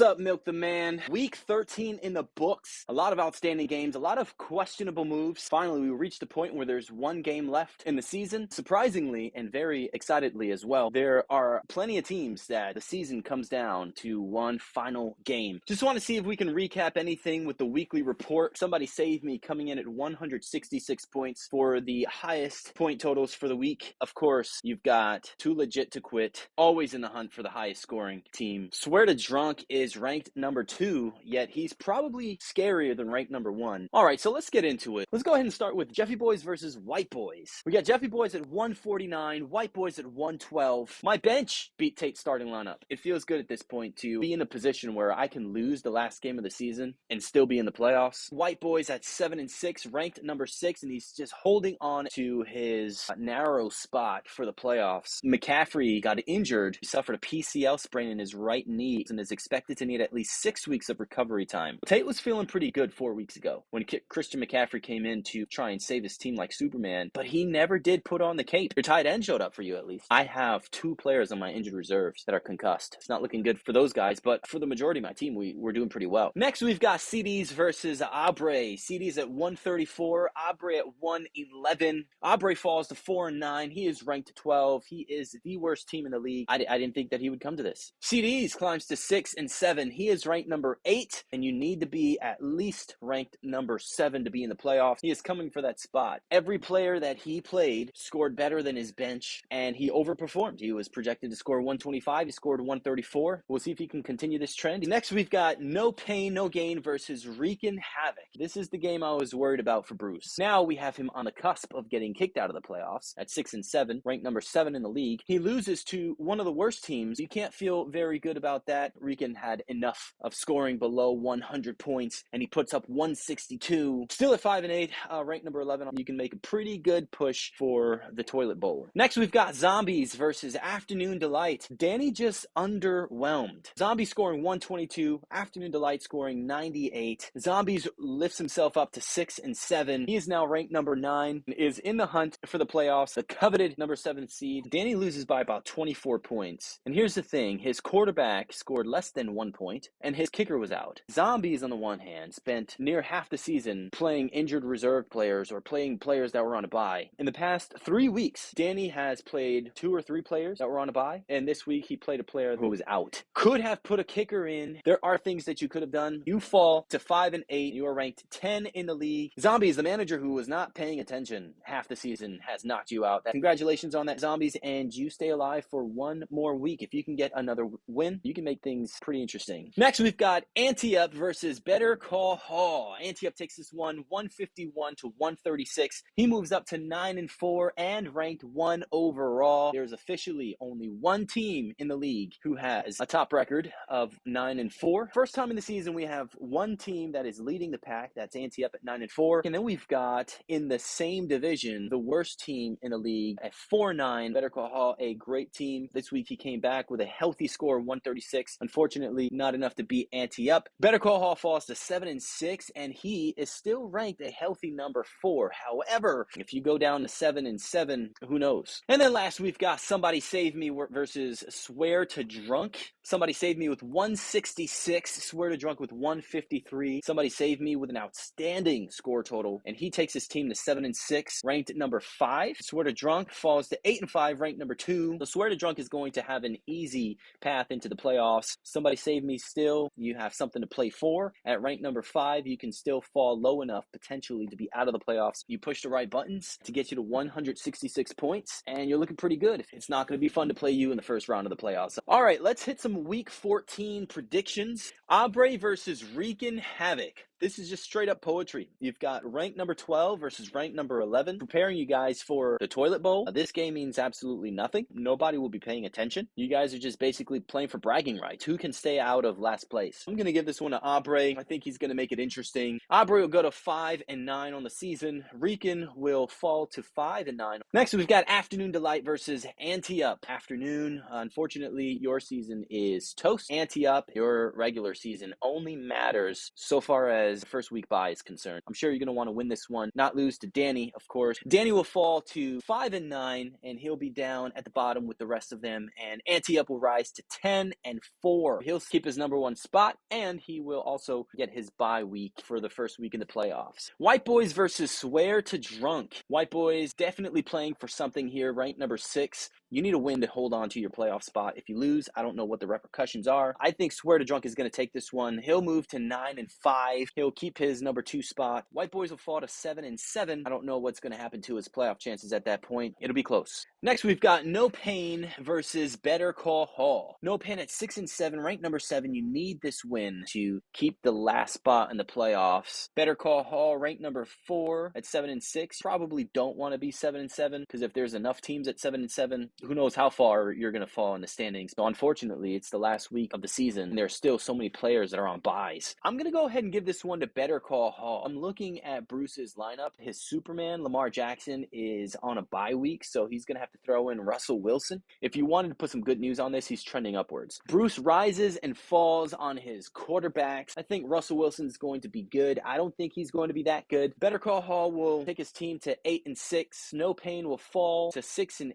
What's up, Milk the Man? Week 13 in the books. A lot of outstanding games, a lot of questionable moves. Finally, we reached the point where there's one game left in the season. Surprisingly, and very excitedly as well, there are plenty of teams that the season comes down to one final game. Just want to see if we can recap anything with the weekly report. Somebody saved me coming in at 166 points for the highest point totals for the week. Of course, you've got Too Legit to Quit, always in the hunt for the highest scoring team. Swear to Drunk is ranked number 2, yet he's probably scarier than ranked number 1. All right, so let's get into it. Let's go ahead and start with Jeffy Boys versus White Boys. We got Jeffy Boys at 149, White Boys at 112. My bench beat Tate's starting lineup. It feels good at this point to be in a position where I can lose the last game of the season and still be in the playoffs. White Boys at 7-6, ranked number 6, and he's just holding on to his narrow spot for the playoffs. McCaffrey got injured. He suffered a PCL sprain in his right knee and is expected to need at least 6 weeks of recovery time. Tate was feeling pretty good 4 weeks ago when Christian McCaffrey came in to try and save his team like Superman, but he never did put on the cape. Your tight end showed up for you at least. I have 2 players on my injured reserves that are concussed. It's not looking good for those guys, but for the majority of my team, we're doing pretty well. Next, we've got CDs versus Abre. CDs at 134, Abre at 111. Abre falls to 4-9. He is ranked 12. He is the worst team in the league. I didn't think that he would come to this. CDs climbs to 6-7. He is ranked number 8, and you need to be at least ranked number 7 to be in the playoffs. He is coming for that spot. Every player that he played scored better than his bench, and he overperformed. He was projected to score 125. He scored 134. We'll see if he can continue this trend. Next, we've got No Pain, No Gain versus Wreaking Havoc. This is the game I was worried about for Bruce. Now we have him on the cusp of getting kicked out of the playoffs at 6-7, ranked number 7 in the league. He loses to one of the worst teams. You can't feel very good about that. Wreaking had enough of scoring below 100 points, and he puts up 162. Still at 5-8, ranked number 11. You can make a pretty good push for the toilet bowl. Next, we've got Zombies versus Afternoon Delight. Danny just underwhelmed. Zombies scoring 122, Afternoon Delight scoring 98. Zombies lifts himself up to 6-7. He is now ranked number 9, is in the hunt for the playoffs, the coveted number 7 seed. Danny loses by about 24 points. And here's the thing, his quarterback scored less than 1 point, and his kicker was out. Zombies, on the one hand, spent near half the season playing injured reserve players or playing players that were on a bye. In the past 3 weeks, Danny has played 2 or 3 players that were on a bye, and this week he played a player who was out. Could have put a kicker in. There are things that you could have done. You fall to 5-8. You are ranked 10 in the league. Zombies, the manager who was not paying attention half the season, has knocked you out. Congratulations on that, Zombies, and you stay alive for 1 more week. If you can get another win, you can make things pretty interesting. Next, we've got Ante-Up versus Better Call Hall. Ante-Up takes this one 151 to 136. He moves up to 9-4 and ranked 1 overall. There's officially only one team in the league who has a top record of 9-4. First time in the season we have one team that is leading the pack. That's Ante-Up at 9-4. And then we've got in the same division the worst team in the league at 4-9. Better Call Hall, a great team. This week he came back with a healthy score of 136. Unfortunately, not enough to beat Ante-Up. Better Call Hall falls to 7-6, and he is still ranked a healthy number 4. However, if you go down to 7-7, who knows? And then last we've got Somebody Save Me versus Swear to Drunk. Somebody Save Me with 166, Swear to Drunk with 153. Somebody Save Me with an outstanding score total, and he takes his team to 7-6, ranked at number 5. Swear to Drunk falls to 8-5, ranked number 2. So Swear to Drunk is going to have an easy path into the playoffs. Somebody Save Me still, you have something to play for. At rank number 5, you can still fall low enough potentially to be out of the playoffs. You push the right buttons to get you to 166 points, and you're looking pretty good. It's not going to be fun to play you in the first round of the playoffs. All right, let's hit some week 14 predictions. Abre versus Wreaking Havoc. This is just straight up poetry. You've got rank number 12 versus rank number 11. Preparing you guys for the toilet bowl. This game means absolutely nothing. Nobody will be paying attention. You guys are just basically playing for bragging rights. Who can stay out of last place? I'm going to give this one to Abre. I think he's going to make it interesting. Abre will go to 5-9 on the season. Wreaking will fall to 5-9. Next, we've got Afternoon Delight versus Ante-Up. Afternoon, unfortunately, your season is toast. Ante-Up, your regular season only matters so far as as the first week bye is concerned. I'm sure you're going to want to win this one, not lose to Danny, of course. Danny will fall to 5-9, and he'll be down at the bottom with the rest of them. And Ante Up will rise to 10-4. He'll keep his number one spot, and he will also get his bye week for the first week in the playoffs. White Boys versus Swear to Drunk. White Boys definitely playing for something here, ranked number 6. You need a win to hold on to your playoff spot. If you lose, I don't know what the repercussions are. I think Swear to Drunk is going to take this one. He'll move to 9-5. He'll keep his number 2 spot. White Boys will fall to 7-7. I don't know what's going to happen to his playoff chances at that point. It'll be close. Next, we've got No Pain versus Better Call Hall. No Pain at 6-7, ranked number 7. You need this win to keep the last spot in the playoffs. Better Call Hall, ranked number 4 at 7-6. Probably don't want to be 7-7 because if there's enough teams at 7-7, who knows how far you're going to fall in the standings. So unfortunately, it's the last week of the season, and there are still so many players that are on buys. I'm going to go ahead and give this one to Better Call Hall. I'm looking at Bruce's lineup. His Superman, Lamar Jackson, is on a bye week, so he's going to have to throw in Russell Wilson. If you wanted to put some good news on this, he's trending upwards. Bruce rises and falls on his quarterbacks. I think Russell Wilson is going to be good. I don't think he's going to be that good. Better Call Hall will take his team to 8-6. No Pain will fall to 6-8,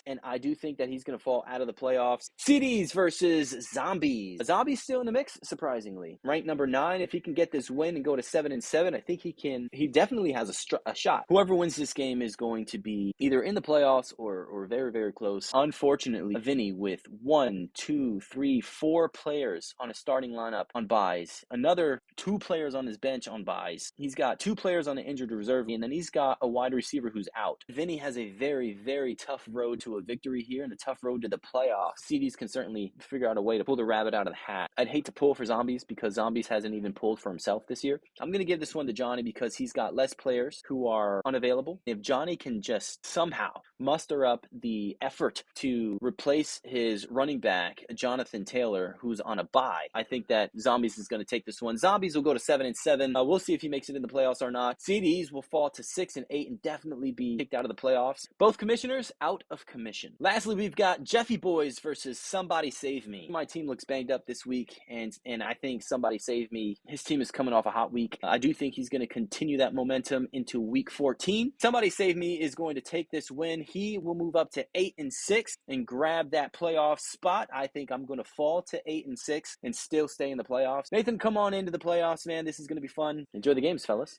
and I do think that he's going to fall out of the playoffs. CDs versus Zombies. Zombies still in the mix, surprisingly. Ranked number 9. If he can get this win and go to 7-7, I think he can. He definitely has a shot. Whoever wins this game is going to be either in the playoffs or very, very close. Unfortunately, Vinny with 4 players on a starting lineup on buys. Another 2 players on his bench on buys. He's got 2 players on the injured reserve, and then he's got a wide receiver who's out. Vinny has a very, very tough road to a victory here and a tough road to the playoffs. CDs can certainly figure out a way to pull the rabbit out of the hat. I'd hate to pull for Zombies because Zombies hasn't even pulled for himself this year. I'm going to give this one to Johnny because he's got less players who are unavailable. If Johnny can just somehow muster up the effort to replace his running back, Jonathan Taylor, who's on a bye, I think that Zombies is going to take this one. Zombies will go to 7-7. We'll see if he makes it in the playoffs or not. CDs will fall to 6-8 and definitely be kicked out of the playoffs. Both commissioners out of commission. Lastly, we've got Jeffy Boys versus Somebody Save Me. My team looks banged up this week, and I think Somebody Save Me, his team is coming off a hot week. I do think he's going to continue that momentum into week 14. Somebody Save Me is going to take this win. He will move up to 8-6 and grab that playoff spot. I think I'm going to fall to 8-6 and still stay in the playoffs. Nathan, come on into the playoffs, man. This is going to be fun. Enjoy the games, fellas.